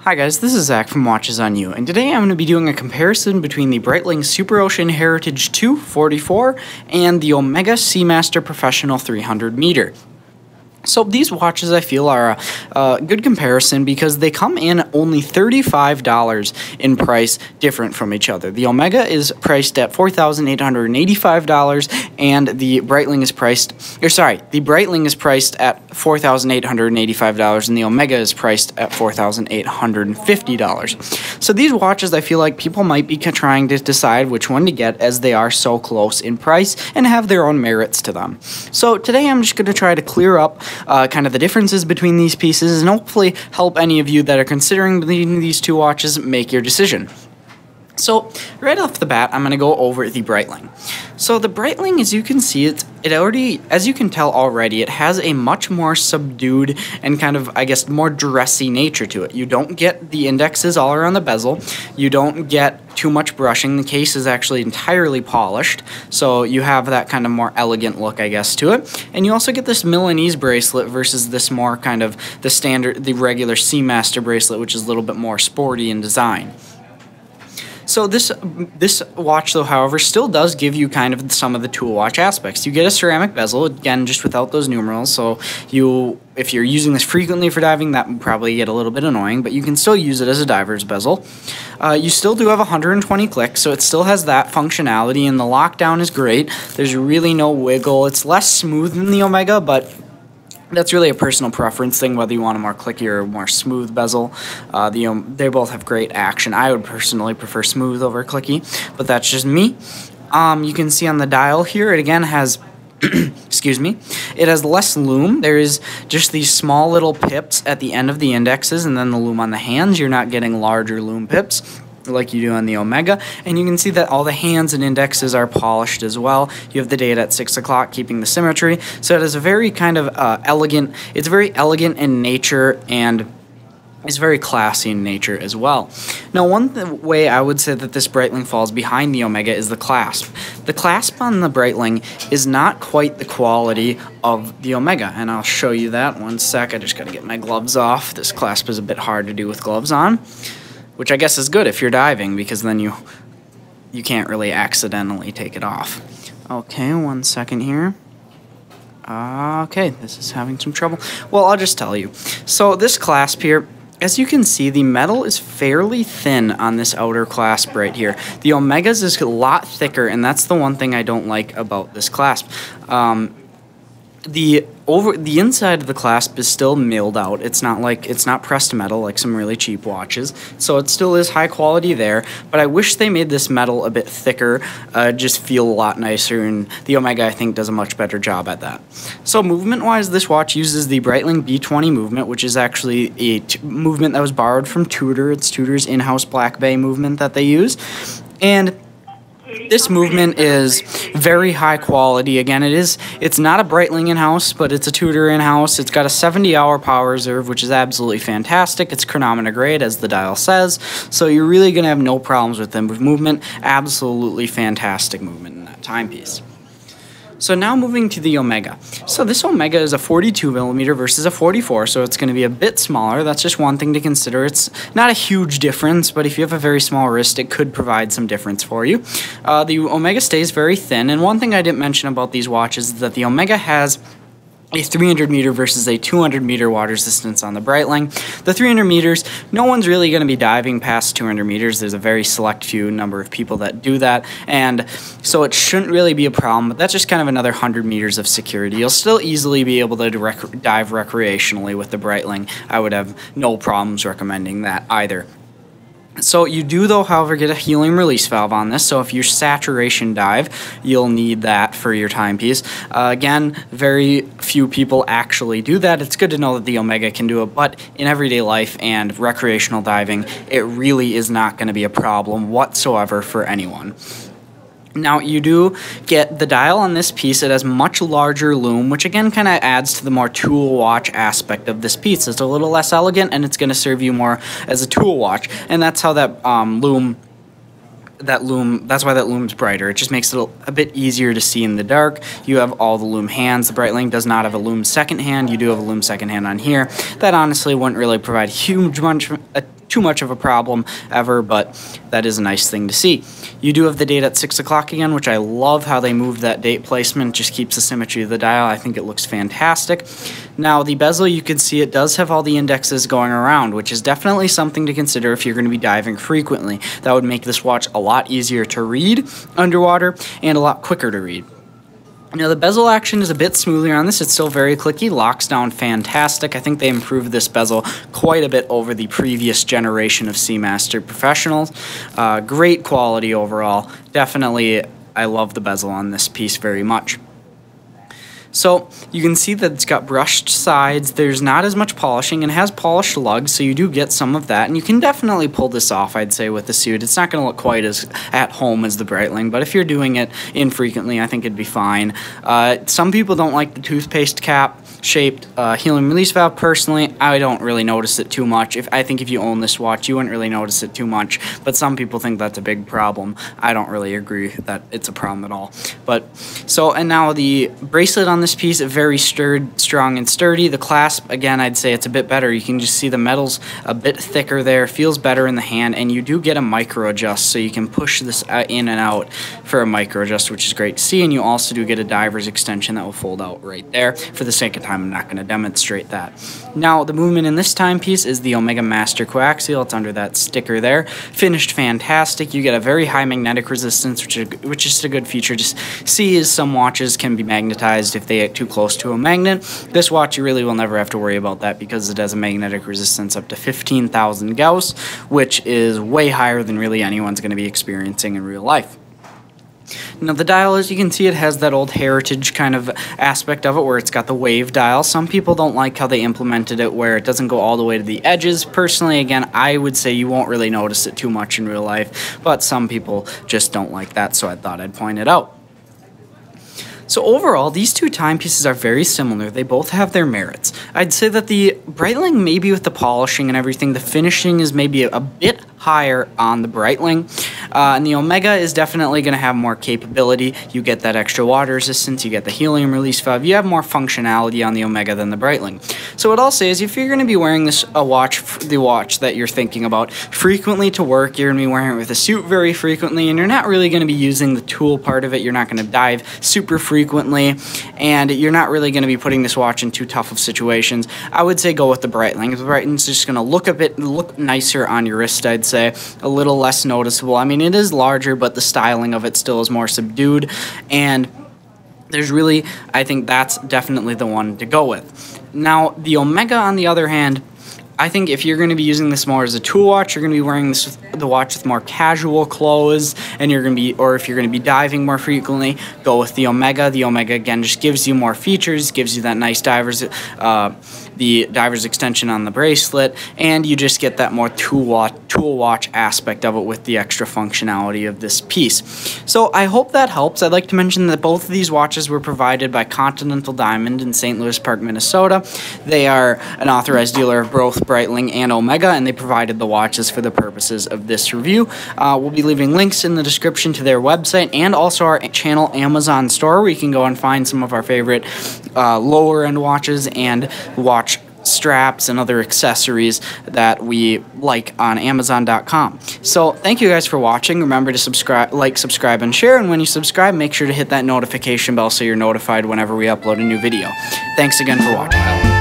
Hi guys, this is Zach from Watches on You, and today I'm going to be doing a comparison between the Breitling Superocean Heritage II 44 and the Omega Seamaster Professional 300 meter. So these watches I feel are a good comparison because they come in only $35 in price different from each other. The Omega is priced at $4,885 and the Breitling is priced, the Breitling is priced at $4,885 and the Omega is priced at $4,850. So these watches I feel like people might be trying to decide which one to get as they are so close in price and have their own merits to them. So today I'm just going to try to clear up kind of the differences between these pieces and hopefully help any of you that are considering these two watches make your decision. So right off the bat, I'm going to go over the Breitling. So the Breitling, as you can see, as you can tell already, it has a much more subdued and kind of, I guess, more dressy nature to it. You don't get the indexes all around the bezel. You don't get too much brushing. The case is actually entirely polished, so you have that kind of more elegant look, I guess, to it. And you also get this Milanese bracelet versus this more kind of the regular Seamaster bracelet, which is a little bit more sporty in design. So this watch, though, however, still does give you kind of some of the tool watch aspects. You get a ceramic bezel, again, just without those numerals, so if you're using this frequently for diving, that would probably get a little bit annoying, but you can still use it as a diver's bezel. You still do have 120 clicks, so it still has that functionality, and the lockdown is great. There's really no wiggle. It's less smooth than the Omega, but that's really a personal preference thing, whether you want a more clicky or more smooth bezel. They both have great action. I would personally prefer smooth over clicky, but that's just me. You can see on the dial here, it again has, excuse me, it has less lume. There is just these small little pips at the end of the indexes and then the lume on the hands. You're not getting larger lume pips like you do on the Omega, and you can see that all the hands and indexes are polished as well. You have the date at 6 o'clock, keeping the symmetry, so it is a very kind of elegant, it's very elegant in nature, and it's very classy in nature as well. Now, one way I would say that this Breitling falls behind the Omega is the clasp. The clasp on the Breitling is not quite the quality of the Omega, and I'll show you that one sec. I just got to get my gloves off. This clasp is a bit hard to do with gloves on, which I guess is good if you're diving, because then you can't really accidentally take it off. Okay, one second here. Okay, this is having some trouble. Well, I'll just tell you. So this clasp here, as you can see, the metal is fairly thin on this outer clasp right here. The Omega's is a lot thicker, and that's the one thing I don't like about this clasp. The inside of the clasp is still milled out. It's not pressed metal like some really cheap watches, so it still is high quality there, but I wish they made this metal a bit thicker, just feel a lot nicer, and the Omega I think does a much better job at that. So movement wise, this watch uses the Breitling B20 movement, which is actually a movement that was borrowed from Tudor. It's Tudor's in-house Black Bay movement that they use, and this movement is very high quality. Again, it's not a Breitling in-house, but it's a Tudor in-house. It's got a 70-hour power reserve, which is absolutely fantastic. It's chronometer grade, as the dial says, so you're really going to have no problems with them with movement. Absolutely fantastic movement in that timepiece. So now moving to the Omega. So this Omega is a 42mm versus a 44, so it's going to be a bit smaller. That's just one thing to consider. It's not a huge difference, but if you have a very small wrist, it could provide some difference for you. The Omega stays very thin, and one thing I didn't mention about these watches is that the Omega has a 300 meter versus a 200 meter water resistance on the Breitling. The 300 meters, no one's really going to be diving past 200 meters. There's a very select few number of people that do that, and so it shouldn't really be a problem, but that's just kind of another 100 meters of security. You'll still easily be able to dive recreationally with the Breitling. I would have no problems recommending that either. So you do, though, however, get a helium release valve on this, so if you saturation dive, you'll need that for your timepiece. Again, very few people actually do that. It's good to know that the Omega can do it, but in everyday life and recreational diving, it really is not going to be a problem whatsoever for anyone. Now, you do get the dial on this piece. It has much larger lume, which again kind of adds to the more tool watch aspect of this piece. It's a little less elegant, and it's going to serve you more as a tool watch, and that's how that that's why that lume's brighter. It just makes it a bit easier to see in the dark. You have all the lume hands. The Breitling does not have a lume second hand. You do have a lume second hand on here. That honestly wouldn't really provide too much of a problem ever, but that is a nice thing to see. You do have the date at 6 o'clock again, which I love how they moved that date placement. Just keeps the symmetry of the dial. I think it looks fantastic. Now, the bezel, you can see it does have all the indexes going around, which is definitely something to consider if you're going to be diving frequently. That would make this watch a lot easier to read underwater and a lot quicker to read. Now, the bezel action is a bit smoother on this. It's still very clicky, locks down fantastic. I think they improved this bezel quite a bit over the previous generation of Seamaster Professionals. Great quality overall. Definitely, I love the bezel on this piece very much. So you can see that it's got brushed sides, there's not as much polishing, and it has polished lugs, so you do get some of that, and you can definitely pull this off, I'd say, with the suit. It's not going to look quite as at home as the Breitling, but if you're doing it infrequently, I think it'd be fine. Some people don't like the toothpaste cap shaped helium release valve. Personally, I don't really notice it too much. I think if you own this watch, you wouldn't really notice it too much, but some people think that's a big problem. I don't really agree that it's a problem at all. And now the bracelet on this piece, very strong and sturdy. The clasp, again, I'd say it's a bit better. You can just see the metal's a bit thicker there, feels better in the hand, and you do get a micro adjust, so you can push this in and out for a micro adjust, which is great to see, and you also do get a diver's extension that will fold out right there. For the sake of time, I'm not going to demonstrate that. Now, the movement in this timepiece is the Omega Master Coaxial. It's under that sticker there. Finished fantastic. You get a very high magnetic resistance, which is a good feature. Just see as some watches can be magnetized if they get too close to a magnet. This watch, you really will never have to worry about that because it has a magnetic resistance up to 15,000 Gauss, which is way higher than really anyone's going to be experiencing in real life. Now, the dial, as you can see, it has that old heritage kind of aspect of it where it's got the wave dial. Some people don't like how they implemented it where it doesn't go all the way to the edges. Personally, again, I would say you won't really notice it too much in real life, but some people just don't like that, so I thought I'd point it out. So overall, these two timepieces are very similar. They both have their merits. I'd say that the Breitling, maybe with the polishing and everything, the finishing is maybe a bit higher on the Breitling. And the Omega is definitely going to have more capability. You get that extra water resistance, you get the helium release valve, you have more functionality on the Omega than the Breitling. So what I'll say is if you're going to be wearing the watch that you're thinking about frequently to work, you're going to be wearing it with a suit very frequently, and you're not really going to be using the tool part of it, you're not going to dive super frequently, and you're not really going to be putting this watch in too tough of situations, I would say go with the Breitling. The Breitling's just going to look nicer on your wrist, I'd say, a little less noticeable. I mean, it is larger, but the styling of it still is more subdued, and there's really, I think that's definitely the one to go with. Now, the Omega, on the other hand, I think if you're going to be using this more as a tool watch, you're going to be wearing the watch with more casual clothes, and or if you're going to be diving more frequently, go with the Omega. The Omega, again, just gives you more features, gives you that nice the diver's extension on the bracelet, and you just get that more tool watch aspect of it with the extra functionality of this piece. So I hope that helps. I'd like to mention that both of these watches were provided by Continental Diamond in St. Louis Park, Minnesota. They are an authorized dealer of both Breitling and Omega, and they provided the watches for the purposes of this review. We'll be leaving links in the description to their website and also our channel Amazon store, where you can go and find some of our favorite lower end watches and watch straps and other accessories that we like on Amazon.com. So thank you guys for watching. Remember to subscribe, and share, and when you subscribe, make sure to hit that notification bell so you're notified whenever we upload a new video. Thanks again for watching.